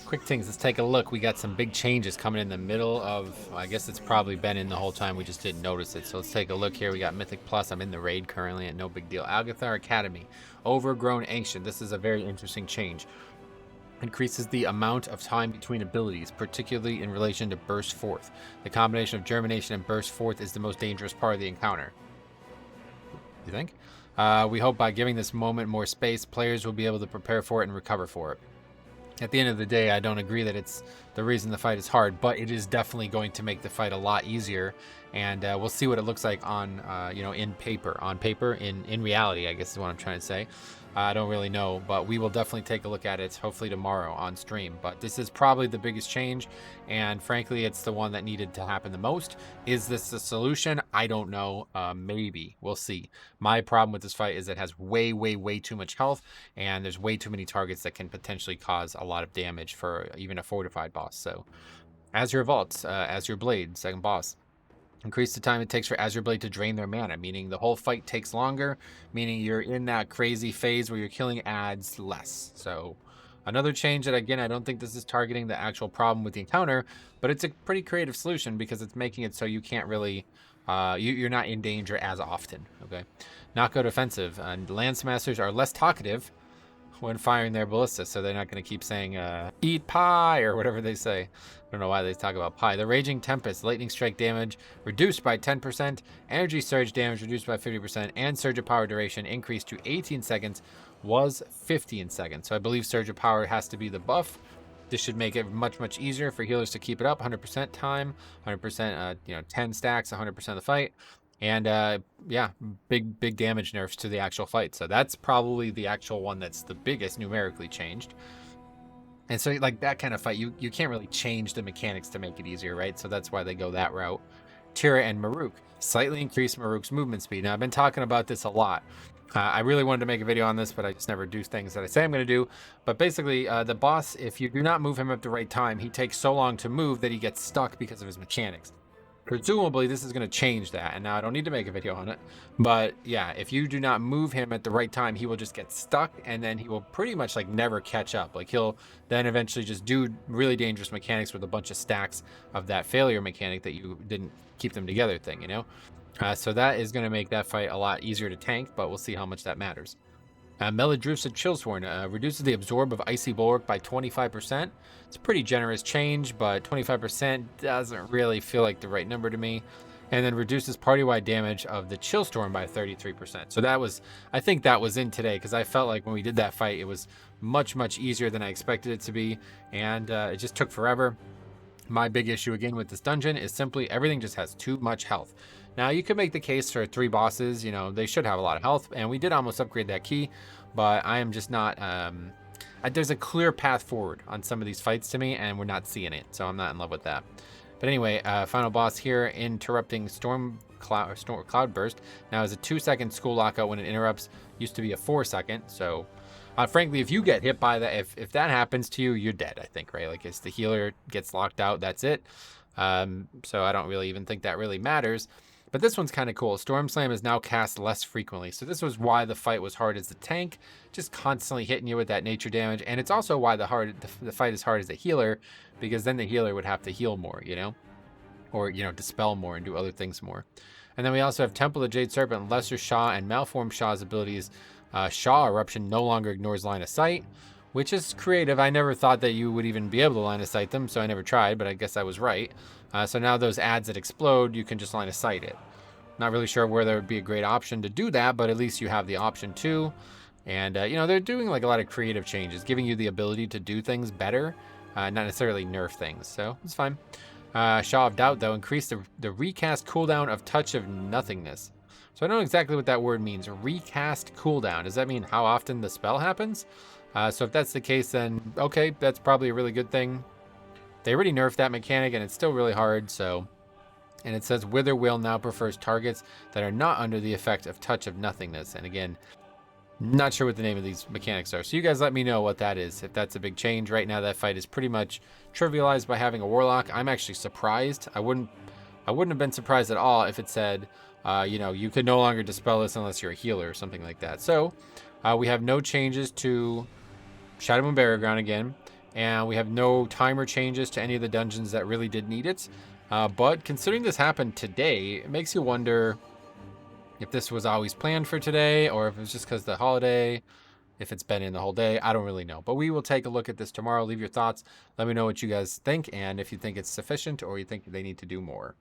Quick things, let's take a look. We got some big changes coming in the middle of, well, I guess it's probably been in the whole time, we just didn't notice it. So let's take a look here. We got Mythic Plus. I'm in the raid currently at no big deal. Algathar Academy, Overgrown Ancient. This is a very interesting change. Increases the amount of time between abilities, particularly in relation to Burst Forth. The combination of Germination and Burst Forth is the most dangerous part of the encounter. You think? We hope by giving this moment more space, players will be able to prepare for it and recover for it. At the end of the day, I don't agree that it's the reason the fight is hard, but it is definitely going to make the fight a lot easier. And we'll see what it looks like on, in paper. On paper, in reality, I guess is what I'm trying to say. I don't really know, but we will definitely take a look at it, hopefully tomorrow on stream. But this is probably the biggest change, and frankly, it's the one that needed to happen the most. Is this the solution? I don't know. Maybe. We'll see. My problem with this fight is it has way, way, way too much health, and there's way too many targets that can potentially cause a lot of damage for even a fortified boss. So, Azure Vault, Azure Blade, second boss. Increase the time it takes for Azure Blade to drain their mana, meaning the whole fight takes longer, meaning you're in that crazy phase where you're killing ads less. So another change that, again, I don't think this is targeting the actual problem with the encounter, but it's a pretty creative solution because it's making it so you can't really, you're not in danger as often, okay? Knockout Offensive, and Lance Masters are less talkative when firing their ballista, so they're not going to keep saying eat pie or whatever they say. I don't know why they talk about pie. The Raging Tempest, lightning strike damage reduced by 10%, energy surge damage reduced by 50%, and surge of power duration increased to 18 seconds, was 15 seconds. So I believe surge of power has to be the buff. This should make it much, much easier for healers to keep it up. 100% time, 100%, 10 stacks, 100% of the fight. And yeah, big damage nerfs to the actual fight. So that's probably the actual one that's the biggest numerically changed. And so like that kind of fight, you can't really change the mechanics to make it easier, right? So that's why they go that route. Tira and Maruk, slightly increase Maruk's movement speed. Now I've been talking about this a lot. I really wanted to make a video on this, but I just never do things that I say I'm going to do. But basically, the boss, if you do not move him at the right time, he takes so long to move that he gets stuck because of his mechanics. Presumably, this is going to change that, and now I don't need to make a video on it. But yeah, if you do not move him at the right time, he will just get stuck, and then he will pretty much like never catch up. Like he'll then eventually just do really dangerous mechanics with a bunch of stacks of that failure mechanic that you didn't keep them together thing, you know? So that is going to make that fight a lot easier to tank, but we'll see how much that matters. Meladrusa Chillsworn reduces the absorb of Icy Bulwark by 25%. It's a pretty generous change, but 25% doesn't really feel like the right number to me. And then reduces party-wide damage of the Chillstorm by 33%. So that was, I think that was in today, because I felt like when we did that fight, it was much, much easier than I expected it to be, and it just took forever. My big issue again with this dungeon is simply everything just has too much health. Now you could make the case for 3 bosses, they should have a lot of health, and we did almost upgrade that key, but I am just not, there's a clear path forward on some of these fights to me, and we're not seeing it, so I'm not in love with that. But anyway, final boss here, Interrupting Cloudburst. Now is a 2-second school lockout when it interrupts, used to be a 4-second, so frankly, if you get hit by that, if that happens to you, you're dead, I think, right? Like, if the healer gets locked out, that's it. So I don't really even think that really matters. But this one's kind of cool. Storm Slam is now cast less frequently. So this was why the fight was hard as the tank, just constantly hitting you with that nature damage. And it's also why the fight is hard as a healer, because then the healer would have to heal more, or, dispel more and do other things more. And then we also have Temple of Jade Serpent, Lesser Shaw, and Malformed Shaw's abilities. Shaw Eruption no longer ignores line of sight, which is creative. I never thought that you would even be able to line of sight them, so I never tried, but I guess I was right. So now those ads that explode, you can just line of sight it. Not really sure where there would be a great option to do that, but at least you have the option too. And, they're doing like a lot of creative changes, giving you the ability to do things better, not necessarily nerf things, so it's fine. Shaw of Doubt, though, increased the recast cooldown of Touch of Nothingness. So I don't know exactly what that word means. Recast cooldown. Does that mean how often the spell happens? So if that's the case, then okay, that's probably a really good thing. They already nerfed that mechanic, and it's still really hard, so... And it says Wither Will now prefers targets that are not under the effect of Touch of Nothingness. And again, not sure what the name of these mechanics are. So you guys let me know what that is, if that's a big change. Right now, that fight is pretty much trivialized by having a Warlock. I'm actually surprised. I wouldn't have been surprised at all if it said, you could no longer dispel this unless you're a healer or something like that. So we have no changes to Shadow and Burial Ground again. and we have no timer changes to any of the dungeons that really did need it. But considering this happened today, it makes you wonder if this was always planned for today, or if it was just because the holiday, if it's been in the whole day. I don't really know. But we will take a look at this tomorrow. Leave your thoughts. Let me know what you guys think, and if you think it's sufficient or you think they need to do more.